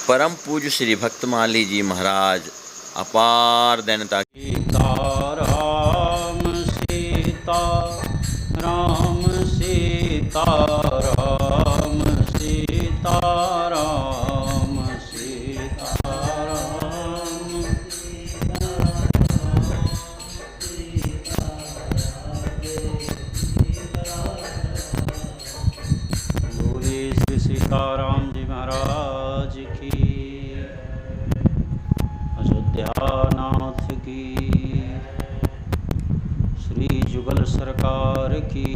परम पूज्य श्री भक्तमाली जी महाराज अपार दैनता सीता राम सीता राम सीता राम सीता राम सीता राम बोले श्री सीताराम जी महाराज की, अयोध्यानाथ की, श्री जुगल सरकार की,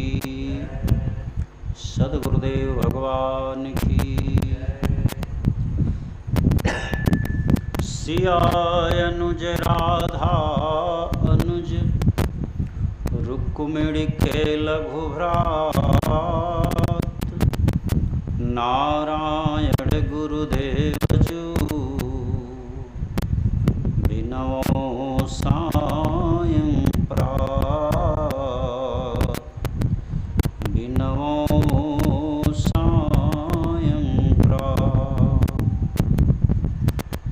सद्गुरुदेव भगवान की। सियाय अनुज राधा अनुज रुक्मिणी खेल घुभरात, नारायण गुरुदेव जू बिनवो सायं प्रात, बिनवो सायं प्रात।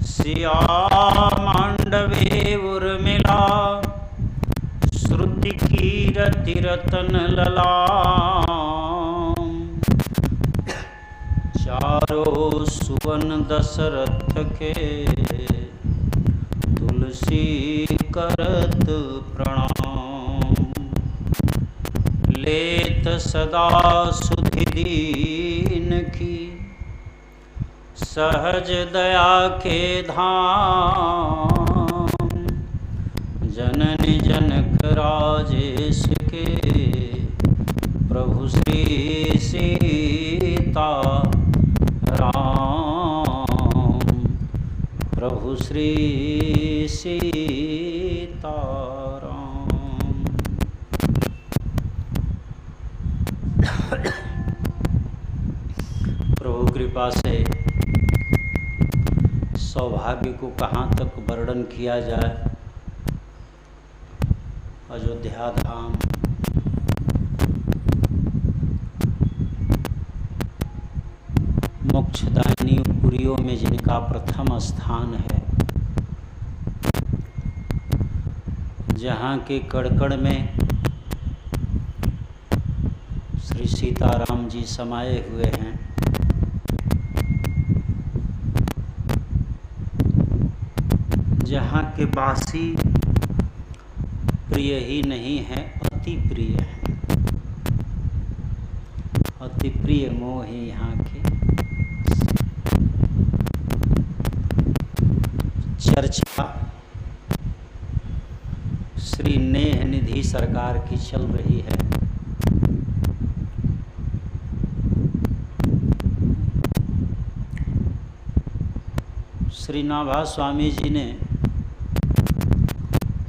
सिया मांडवे उर्मिला श्रुति कीरति रतन ललाम, चारों सुवन दशरथ के तुलसी करत प्रणाम। लेत सदा सुधि दीन की, सहज दया के धाम। जननी जनक राजेश के, प्रभु श्री सीता राम, प्रभु श्री सीता राम। प्रभु कृपा से सौभाग्य को कहाँ तक वर्णन किया जाए। अयोध्या धाम मोक्षदायिनी पुरियों में जिनका प्रथम स्थान है, जहाँ के कड़कड़ में श्री सीताराम जी समाये हुए हैं। जहाँ के बासी प्रिय ही नहीं है, अति प्रिय है। अति प्रिय मोह ही यहाँ के। चर्चा श्री नेह निधि सरकार की चल रही है। श्री नाभा स्वामी जी ने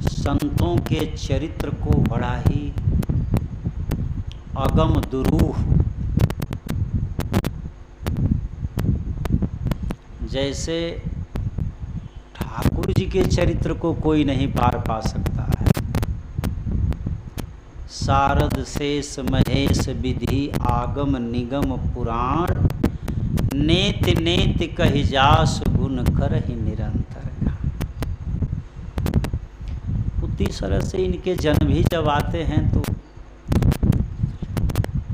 संतों के चरित्र को बड़ा ही अगम दुरूह, जैसे ठाकुर जी के चरित्र को कोई नहीं पार पा सकता है। शारद शेष महेश विधि आगम निगम पुराण, नेत नेत कहि जास गुण करहि निरंतर। उसी तरह से इनके जन्म भी जब आते हैं तो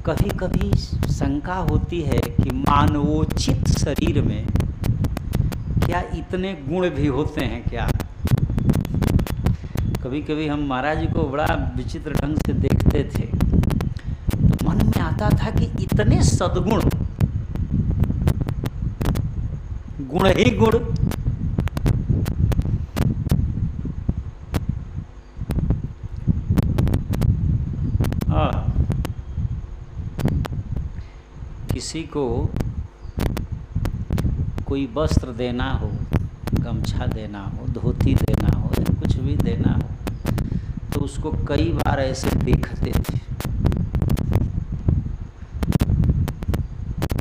कभी कभी शंका होती है कि मानवोचित शरीर में क्या इतने गुण भी होते हैं क्या। कभी कभी हम महाराज जी को बड़ा विचित्र ढंग से देखते थे तो मन में आता था कि इतने सद्गुण, गुण ही गुण। किसी को कोई वस्त्र देना हो, गमछा देना हो, धोती देना हो या कुछ भी देना हो तो उसको कई बार ऐसे देखते थे।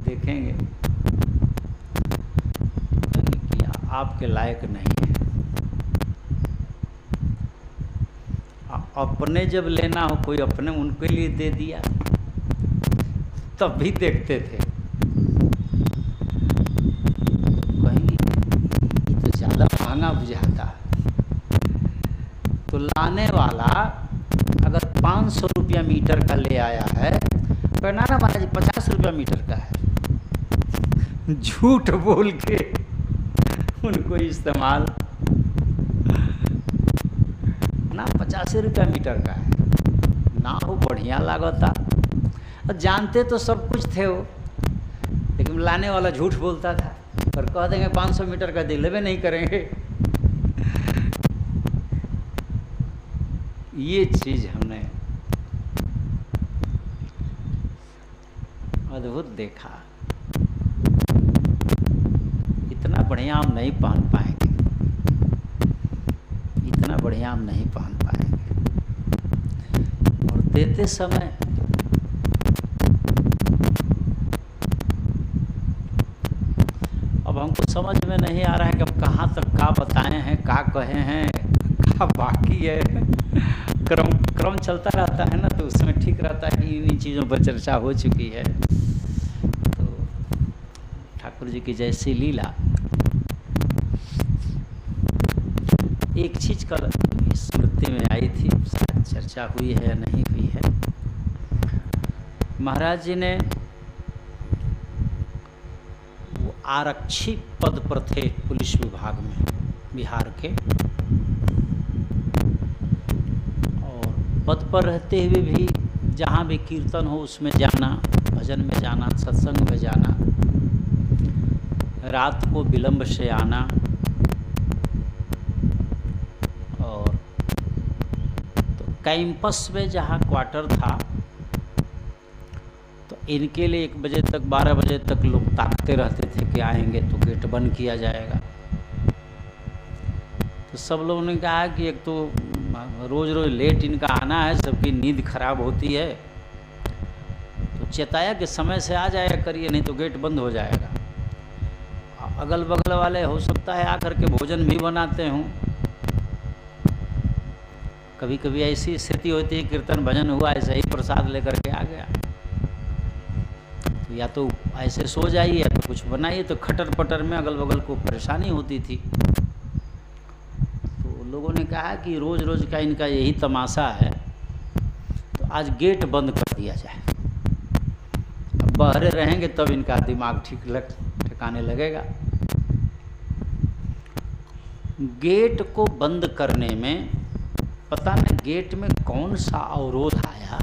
देखेंगे कि आपके लायक नहीं है। अपने जब लेना हो, कोई अपने उनके लिए दे दिया तब भी देखते थे। कहेंगे महंगा बुझाता है। तो लाने वाला अगर 500 रुपया मीटर का ले आया है तो ना महाराज 50 रुपया मीटर का है, झूठ बोल के उनको इस्तेमाल ना 50 रुपया मीटर का है ना हो, बढ़िया लागता। और जानते तो सब कुछ थे वो, लेकिन लाने वाला झूठ बोलता था और कह देंगे 500 मीटर का दिलवे नहीं करेंगे। ये चीज़ हमने अद्भुत देखा। इतना बढ़िया हम नहीं पहन पाएंगे, इतना बढ़िया हम नहीं पहन पाएंगे। और देते समय अब हमको समझ में नहीं आ रहा है कि अब कहाँ तक का बताए हैं, का कहे हैं, का बाकी है। क्रम चलता रहता है ना, तो उसमें ठीक रहता है कि इन्हीं चीज़ों पर चर्चा हो चुकी है। तो ठाकुर जी की जैसी लीला। एक चीज़ कल स्मृति में आई थी, शायद चर्चा हुई है या नहीं हुई है। महाराज जी ने वो आरक्षी पद पर थे पुलिस विभाग में बिहार के, और पद पर रहते हुए भी जहाँ भी कीर्तन हो उसमें जाना, भजन में जाना, सत्संग में जाना, रात को विलंब से आना, और तो कैंपस में जहाँ क्वार्टर था तो इनके लिए 1 बजे तक 12 बजे तक लोग ताकते रहते थे कि आएंगे तो गेट बंद किया जाएगा। तो सब लोगों ने कहा कि एक तो रोज़ रोज़ लेट इनका आना है, सबकी नींद खराब होती है, तो चेताया कि समय से आ जाया करिए, नहीं तो गेट बंद हो जाएगा। अगल बगल वाले हो सकता है आकर के भोजन भी बनाते हों। कभी कभी ऐसी स्थिति होती है, कीर्तन भजन हुआ, ऐसे ही प्रसाद लेकर के आ गया, तो या तो ऐसे सो जाइए या तो कुछ बनाइए। तो खटर पटर में अगल बगल को परेशानी होती थी। तो लोगों ने कहा कि रोज़ रोज़ का इनका यही तमाशा है, तो आज गेट बंद कर दिया जाए। अब बहरे रहेंगे तब इनका दिमाग ठिकाने लगेगा। गेट को बंद करने में पता नहीं गेट में कौन सा अवरोध आया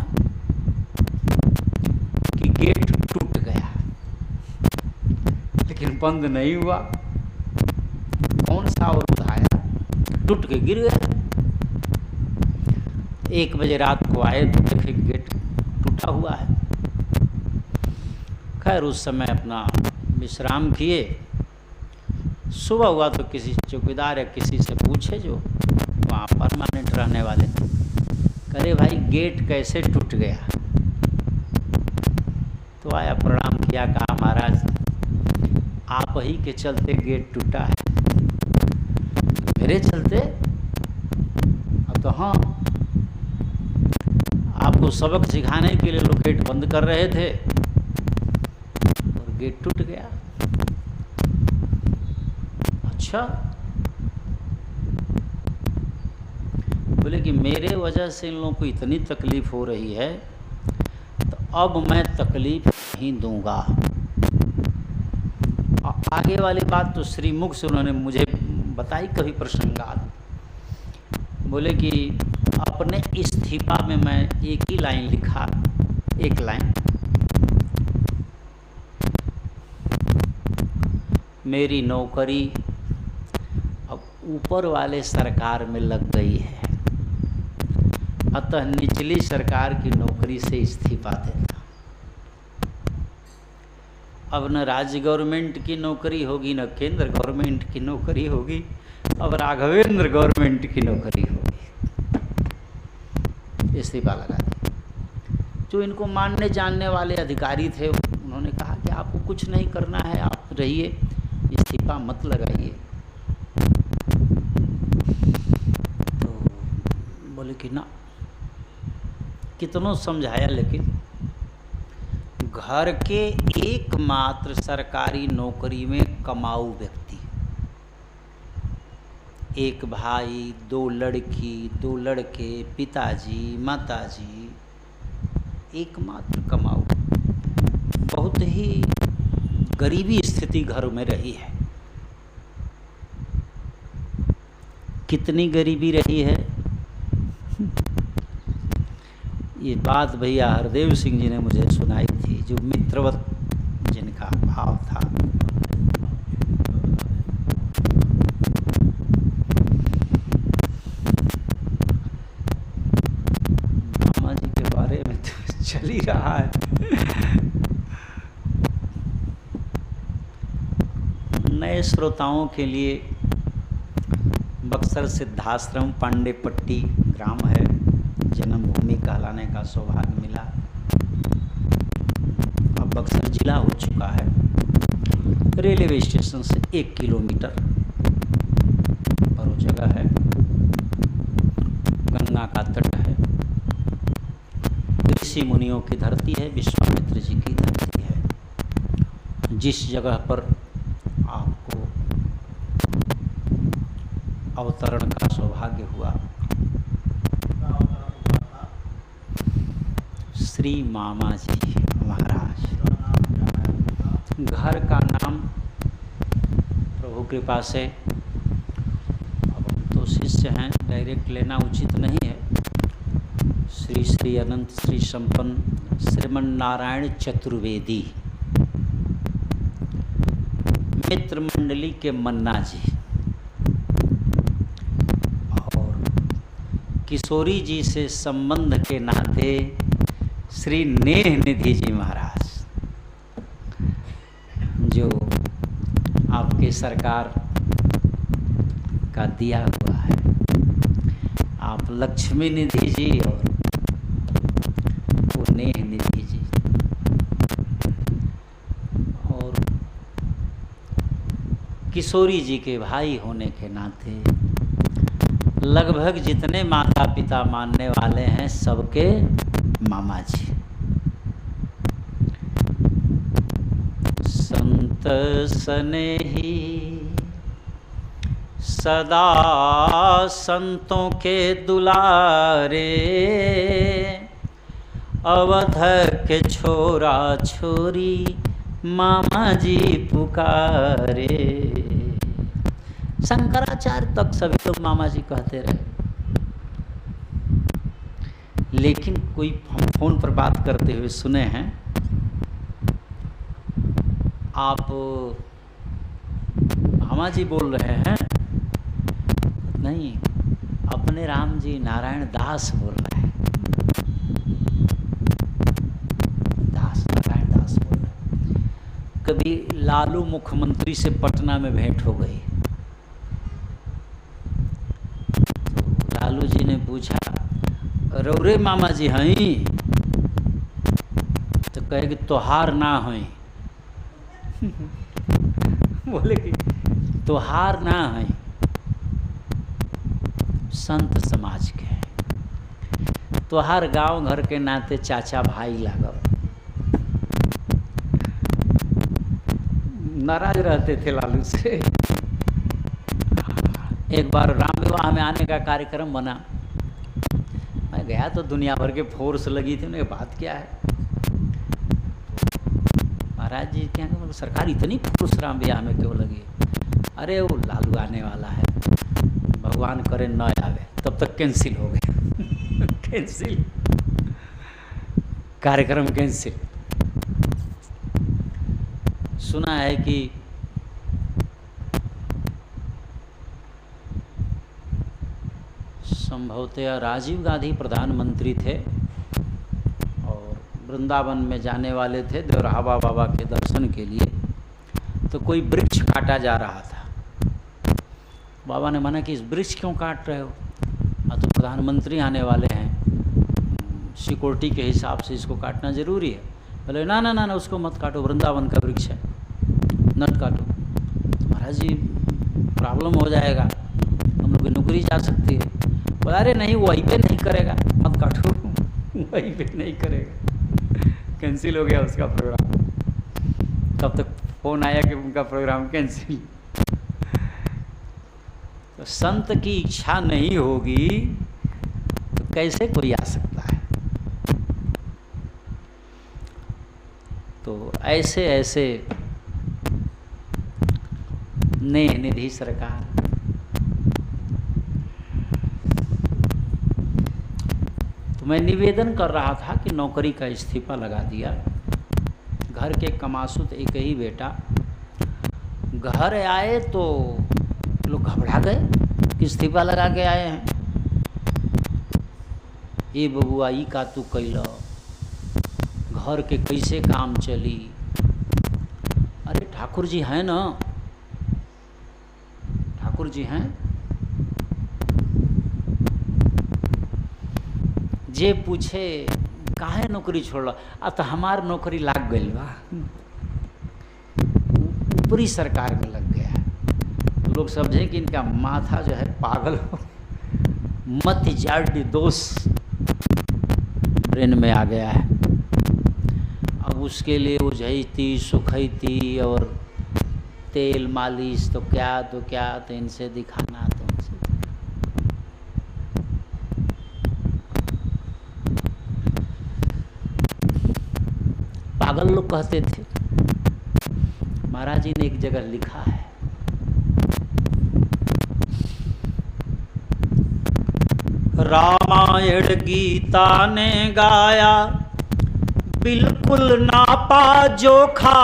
कि गेट टूट गया, लेकिन बंद नहीं हुआ। कौन सा अवरोध आया, टूट के गिर गया। 1 बजे रात को आए तो देखे गेट टूटा हुआ है। खैर उस समय अपना विश्राम किए। सुबह हुआ तो किसी चौकीदार या किसी से पूछे जो वहाँ परमानेंट रहने वाले थे, अरे भाई गेट कैसे टूट गया। तो आया, प्रणाम किया, कहा महाराज आप ही के चलते गेट टूटा है। मेरे चलते? अब तो हाँ, आपको सबक सिखाने के लिए लोग गेट बंद कर रहे थे और गेट टूट गया। अच्छा, बोले कि मेरे वजह से इन लोगों को इतनी तकलीफ हो रही है, तो अब मैं तकलीफ नहीं दूंगा। और आगे वाली बात तो श्रीमुख से उन्होंने मुझे बताई कभी प्रसंगात। बोले कि अपने इस्तीफा में मैं एक ही लाइन लिखा, एक लाइन, मेरी नौकरी अब ऊपर वाले सरकार में लग गई है, अतः निचली सरकार की नौकरी से इस्तीफा देता। अब न राज्य गवर्नमेंट की नौकरी होगी, न केंद्र गवर्नमेंट की नौकरी होगी, अब राघवेंद्र गवर्नमेंट की नौकरी होगी। इस्तीफा लगा दिया। जो इनको मानने जानने वाले अधिकारी थे उन्होंने कहा कि आपको कुछ नहीं करना है, आप रहिए, इस्तीफा मत लगाइए। तो बोले कि ना, कितनों समझाया, लेकिन घर के एकमात्र सरकारी नौकरी में कमाऊ व्यक्ति, एक भाई, 2 लड़की, 2 लड़के, पिताजी, माताजी, एकमात्र कमाऊ। बहुत ही गरीबी स्थिति घर में रही है। कितनी गरीबी रही है ये बात भैया हरदेव सिंह जी ने मुझे सुनाई थी, जो मित्रवत जिनका भाव था। मामा जी के बारे में तो चल ही रहा है। नए श्रोताओं के लिए बक्सर सिद्धाश्रम पांडेपट्टी ग्राम है, जन्मभूमि कहलाने का सौभाग्य मिला। अब बक्सर जिला हो चुका है। रेलवे स्टेशन से 1 किलोमीटर पर वो जगह है। गंगा का तट है, ऋषि मुनियों की धरती है, विश्वामित्र जी की धरती है। जिस जगह पर आपको अवतरण का सौभाग्य हुआ, श्री मामा जी महाराज। घर का नाम प्रभु कृपा से, अब हम तो शिष्य हैं, डायरेक्ट लेना उचित नहीं है। श्री श्री अनंत श्री संपन्न श्रीमन नारायण चतुर्वेदी मित्र मंडली के मन्ना जी और किशोरी जी से संबंध के नाते श्री नेह निधि जी महाराज, जो आपके सरकार का दिया हुआ है। आप लक्ष्मी निधि जी और वो नेह निधि जी। और किशोरी जी के भाई होने के नाते लगभग जितने माता पिता मानने वाले हैं सबके मामा जी। संत स्नेही सदा संतों के दुलारे, अवध के छोरा छोरी मामा जी पुकारे। शंकराचार्य तक सभी लोग मामा जी कहते रहे, लेकिन कोई हम फोन पर बात करते हुए सुने हैं, आप मामा जी बोल रहे हैं। नहीं, अपने राम जी नारायण दास बोल रहे हैं। दास, नारायण दास बोल रहे हैं। कभी लालू मुख्यमंत्री से पटना में भेंट हो गई, तो लालू जी ने पूछा, रौरे मामा जी हई? तो कहे कि तोहार ना हई। बोले कि तोहार ना हई, संत समाज के हैं, तोहार गांव घर के नाते चाचा भाई लागब। नाराज रहते थे लालू से। एक बार राम विवाह में आने का कार्यक्रम बना, मैं गया तो दुनिया भर के फोर्स लगी थी। उन्हें बात क्या है महाराज जी, क्या मतलब सरकार इतनी फोर्स राम विवाह में क्यों लगी? अरे वो लालू आने वाला है, भगवान करे न आवे। तब तक कैंसिल हो गया। कैंसिल, कार्यक्रम कैंसिल। सुना है कि संभवतः राजीव गांधी प्रधानमंत्री थे और वृंदावन में जाने वाले थे देवराहा बाबा के दर्शन के लिए, तो कोई वृक्ष काटा जा रहा था। बाबा ने मना कि इस वृक्ष क्यों काट रहे हो, तो प्रधानमंत्री आने वाले हैं, सिक्योरिटी के हिसाब से इसको काटना जरूरी है। बोले ना ना ना ना, उसको मत काटो, वृंदावन का वृक्ष है, मत काटो। महाराज जी प्रॉब्लम हो जाएगा, हम लोग की नौकरी जा सकती है। बोला अरे नहीं, वहीं पे नहीं करेगा, मत काटो। वहीं पे नहीं करेगा। कैंसिल हो गया उसका प्रोग्राम। तब तक फ़ोन आया कि उनका प्रोग्राम कैंसिल। तो संत की इच्छा नहीं होगी तो कैसे कोई आ सकता है। तो ऐसे ऐसे ने निधि सरकार। तो मैं निवेदन कर रहा था कि नौकरी का इस्तीफा लगा दिया। घर के कमासुत एक ही बेटा, घर आए तो लोग घबरा गए कि इस्तीफा लगा के आए हैं। ए बबुआ ई का तू कैल, घर के कैसे काम चली। अरे ठाकुर जी हैं ना, ठाकुर जी हैं। जे पूछे काहे नौकरी छोड़ला, तो हमार नौकरी लाग गई बा, ऊपरी सरकार में लग गया है। तो लोग समझे कि इनका माथा जो है पागल हो, मत जार्डी दोष ब्रेन में आ गया है। अब उसके लिए उझैती सुखैती और तेल मालिश तो क्या तो इनसे दिखाना तो उनसे। पागल लोग कहते थे। महाराज जी ने एक जगह लिखा है, रामायण गीता ने गाया बिल्कुल नापा जोखा,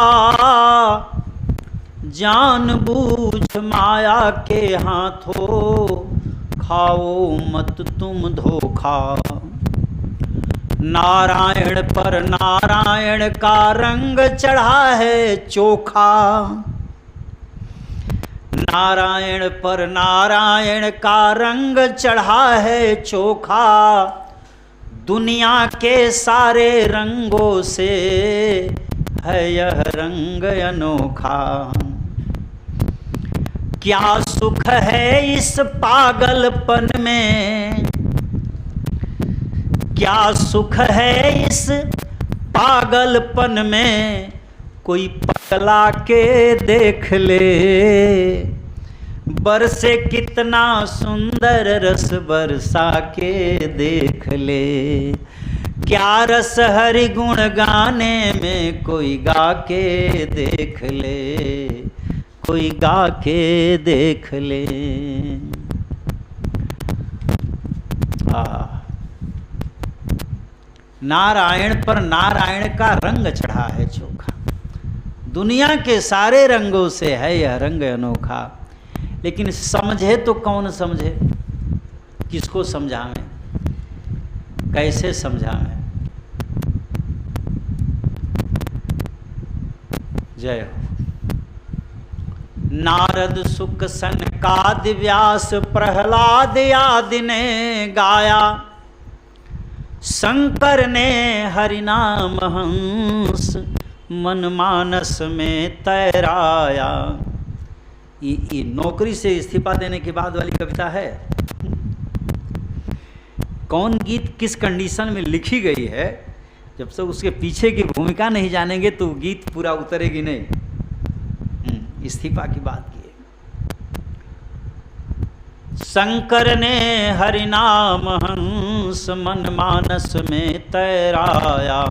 जानबूझ माया के हाथों खाओ मत तुम धोखा। नारायण पर नारायण का रंग चढ़ा है चोखा, नारायण पर नारायण का रंग चढ़ा है चोखा। दुनिया के सारे रंगों से है यह रंग अनोखा। क्या सुख है इस पागलपन में, क्या सुख है इस पागलपन में, कोई पगला के देख ले। बरसे कितना सुंदर रस बरसा के देख ले। क्या रस हरि गुण गाने में, कोई गा के देख ले, कोई गा के देख ले। नारायण पर नारायण का रंग चढ़ा है चोखा। दुनिया के सारे रंगों से है यह रंग अनोखा। लेकिन समझे तो कौन समझे, किसको समझावें, कैसे समझावें। जय हो। नारद सुक सनकादि व्यास प्रहलाद आदि ने गाया, शंकर ने हरिनाम हंस मन मानस में तैराया। ये नौकरी से इस्तीफा देने के बाद वाली कविता है। कौन गीत किस कंडीशन में लिखी गई है, जब तक उसके पीछे की भूमिका नहीं जानेंगे तो गीत पूरा उतरेगी नहीं। इस्तीफा की बात की है। शंकर ने हरिनाम हंस मन मानस में तैराया,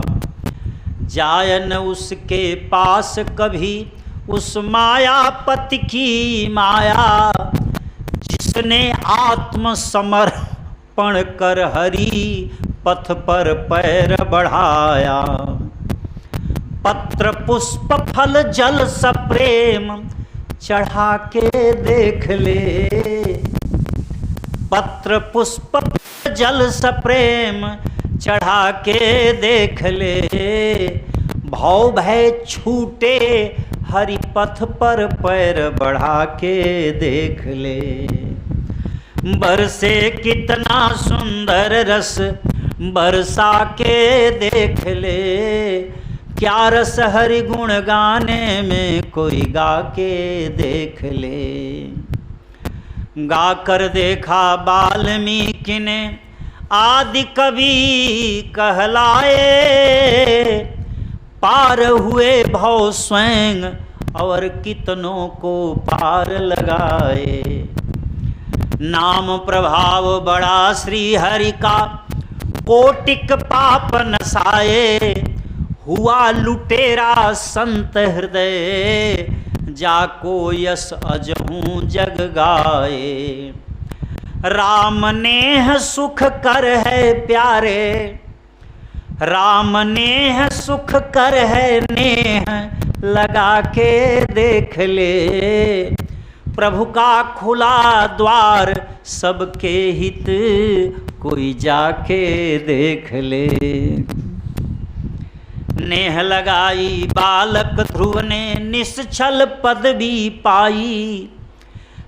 जाय न उसके पास कभी उस मायापति की माया, जिसने आत्मसमर्पण कर हरि पथ पर पैर बढ़ाया। पत्र पुष्प फल जल सप्रेम चढ़ा के देख ले, पत्र पुष्प जल सप्रेम चढ़ा के देख ले। भव भय छूटे हरि पथ पर पैर बढ़ा के देख ले। बरसे कितना सुंदर रस बरसा के देख ले। क्या रस हरि गुण गाने में, कोई गा के देख ले। गा कर देखा वाल्मीकि ने आदि कवि कहलाए, पार हुए भव स्वयं और कितनों को पार लगाए। नाम प्रभाव बड़ा श्री हरि का, कोटिक पाप नसाए, हुआ लुटेरा संत हृदय, जाको यश अजहूं जग गाए। राम नेह सुख कर है प्यारे, राम नेह सुख कर है नेह, लगा के देख ले, प्रभु का खुला द्वार सबके हित, कोई जाके देख ले। नेह लगाई बालक ध्रुव ने, निश्चल पदवी पाई,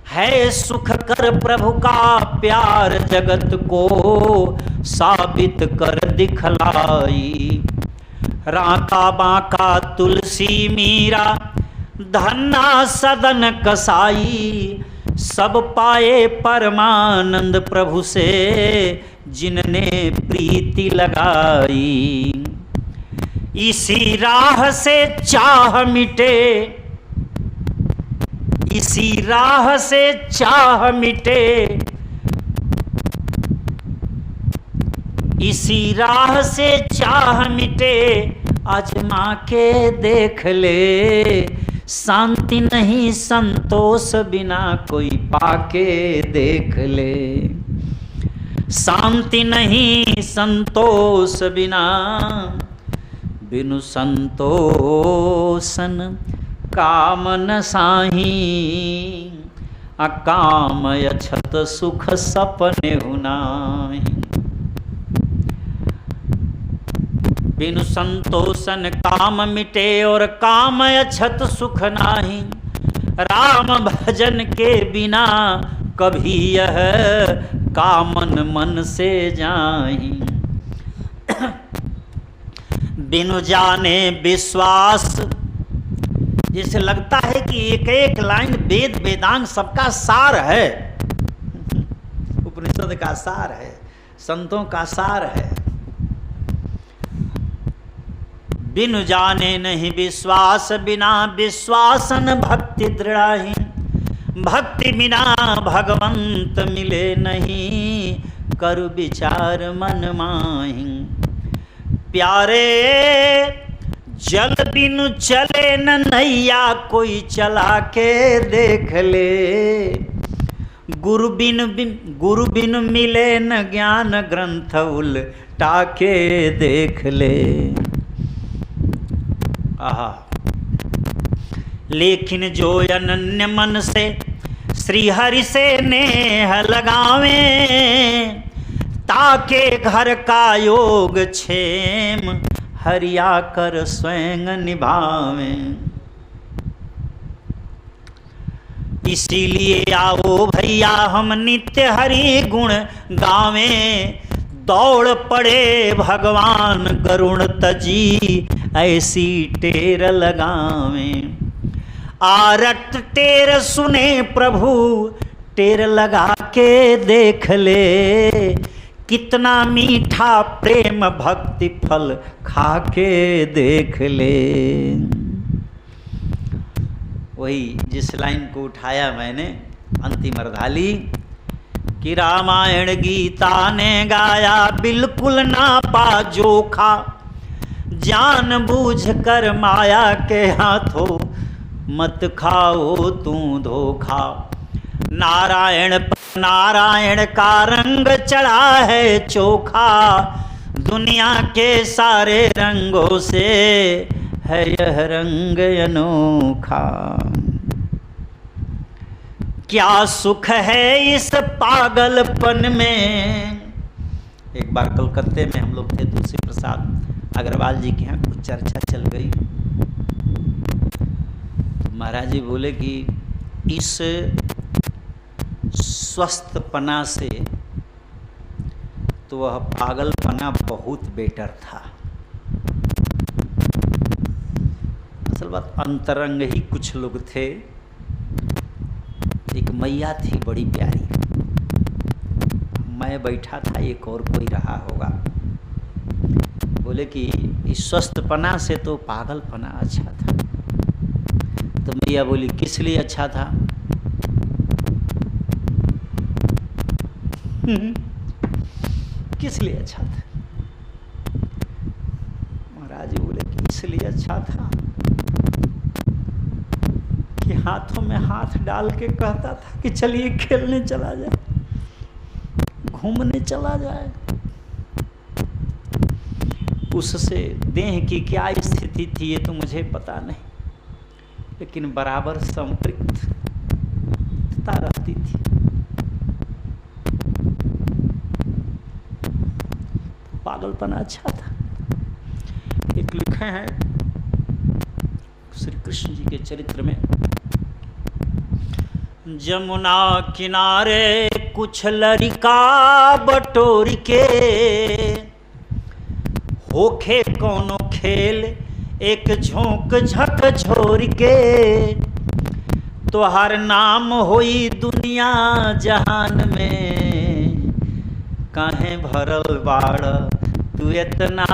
है सुख कर प्रभु का प्यार, जगत को साबित कर दिखलाई। राका बाका तुलसी मीरा, धन्ना सदन कसाई, सब पाए परमानंद प्रभु से, जिनने प्रीति लगाई। इसी राह से चाह मिटे, इसी राह से चाह मिटे, इसी राह से चाह मिटे, आजमा के देख ले, शांति नहीं संतोष बिना, कोई पाके देख ले। शांति नहीं संतोष बिना, बिनु संतोषन काम न साही, अकाम अछत सुख सपने हुनाही। बिनु संतोषन काम मिटे, और काम अछत सुख नाही, राम भजन के बिना, कभी यह कामन मन से जाही। बिनु जाने विश्वास, जिसे लगता है कि एक एक लाइन वेद वेदांग सबका सार है, उपनिषद का सार है, संतों का सार है। बिनु जाने नहीं विश्वास, बिना विश्वासन भक्ति दृढ़ाही, भक्ति बिना भगवंत मिले नहीं, कर विचार मन माही। प्यारे जल बिनु चले न नैया, कोई चला के देख ले, गुरु बिनु मिले न ज्ञान ग्रंथ, उल्टा के देख ले। आहा, लेकिन जो अनन्य मन से श्री हरि से नेह लगावे, ताके घर का योग क्षेम, हरिया कर स्वयं निभावे। इसीलिए आओ भैया हम नित्य हरि गुण गावे, दौड़ पड़े भगवान गरुण तजी, ऐसी टेर लगावे। आरट टेर सुने प्रभु, टेर लगा के देख ले, कितना मीठा प्रेम भक्ति फल खा के देख ले। वही जिस लाइन को उठाया मैंने अंतिम अर्धाली, कि रामायण गीता ने गाया बिल्कुल ना पा जोखा, जान बूझ कर माया के हाथों मत खाओ तू धोखा। नारायण का रंग चढ़ा है चोखा, दुनिया के सारे रंगों से है यह रंग अनोखा। क्या सुख है इस पागलपन में। एक बार कलकत्ते में हम लोग थे, तुलसी प्रसाद अग्रवाल जी के यहाँ कुछ चर्चा चल गई। महाराज जी बोले कि इस स्वस्थपना से तो वह पागलपना बहुत बेटर था। असल बात अंतरंग ही कुछ लोग थे। एक मैया थी बड़ी प्यारी, मैं बैठा था, एक और कोई रहा होगा। बोले कि इस स्वस्थपना से तो पागलपना अच्छा था। तो मैया बोली किस लिए अच्छा था। किस लिए अच्छा था? महाराज जी बोले कि इसलिए अच्छा था कि हाथों में हाथ डाल के कहता था कि चलिए खेलने चला जाए, घूमने चला जाए। उससे देह की क्या स्थिति थी ये तो मुझे पता नहीं, लेकिन बराबर संपृक्तता रहती थी। पागलपना अच्छा था। एक लिखे हैं श्री कृष्ण जी के चरित्र में, जमुना किनारे कुछ लड़का बटोर के, होखे कोनो खेल एक झोंक झक झोर के, तोहर नाम होई दुनिया जहान में, काहे भरल बाड़ तू इतना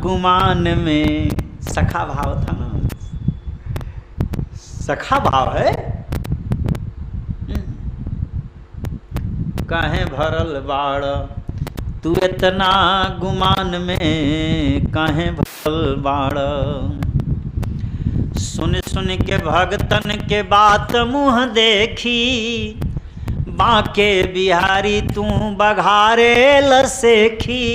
गुमान में। सखा भाव था ना, सखा भाव है। काहे भरल बाड़ तू इतना गुमान में, काहे भरल बाड़। सुन सुन के भगतन के बात मुँह देखी, बांके बिहारी तू बघारे लसेखी,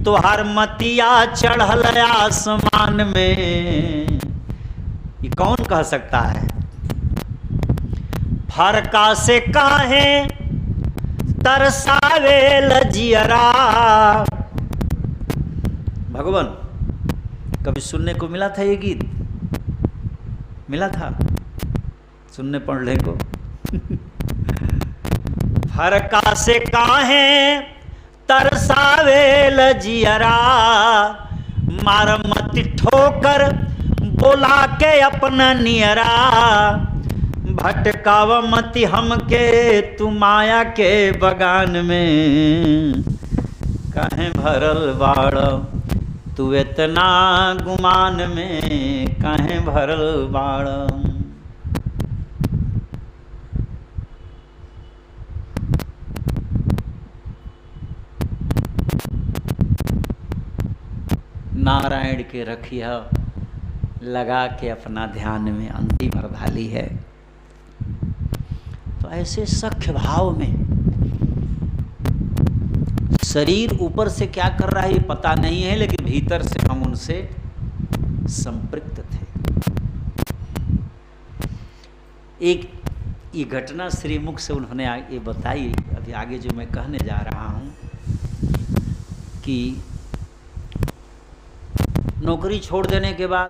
तोहर मतिया चढ़ल आसमान में। ये कौन कह सकता है? फरका से काहे तरसावे लजियरा। भगवान कभी सुनने को मिला था ये गीत? मिला था सुनने पढ़ने को? फरका से काहे तरसावे लजियरा, मार मत ठोकर बोला के अपना नियरा, भटकाव मति हमके तू माया के बगान में, काहे भरल बाड़ तू इतना गुमान में, काहे भरल बाड़। नारायण के रखिया लगा के अपना ध्यान में, अंतिम अर्धाली है। तो ऐसे सख्य भाव में शरीर ऊपर से क्या कर रहा है ये पता नहीं है, लेकिन भीतर से हम उनसे संपृक्त थे। एक ये घटना श्रीमुख से उन्होंने ये बताई, अभी आगे जो मैं कहने जा रहा हूँ, कि नौकरी छोड़ देने के बाद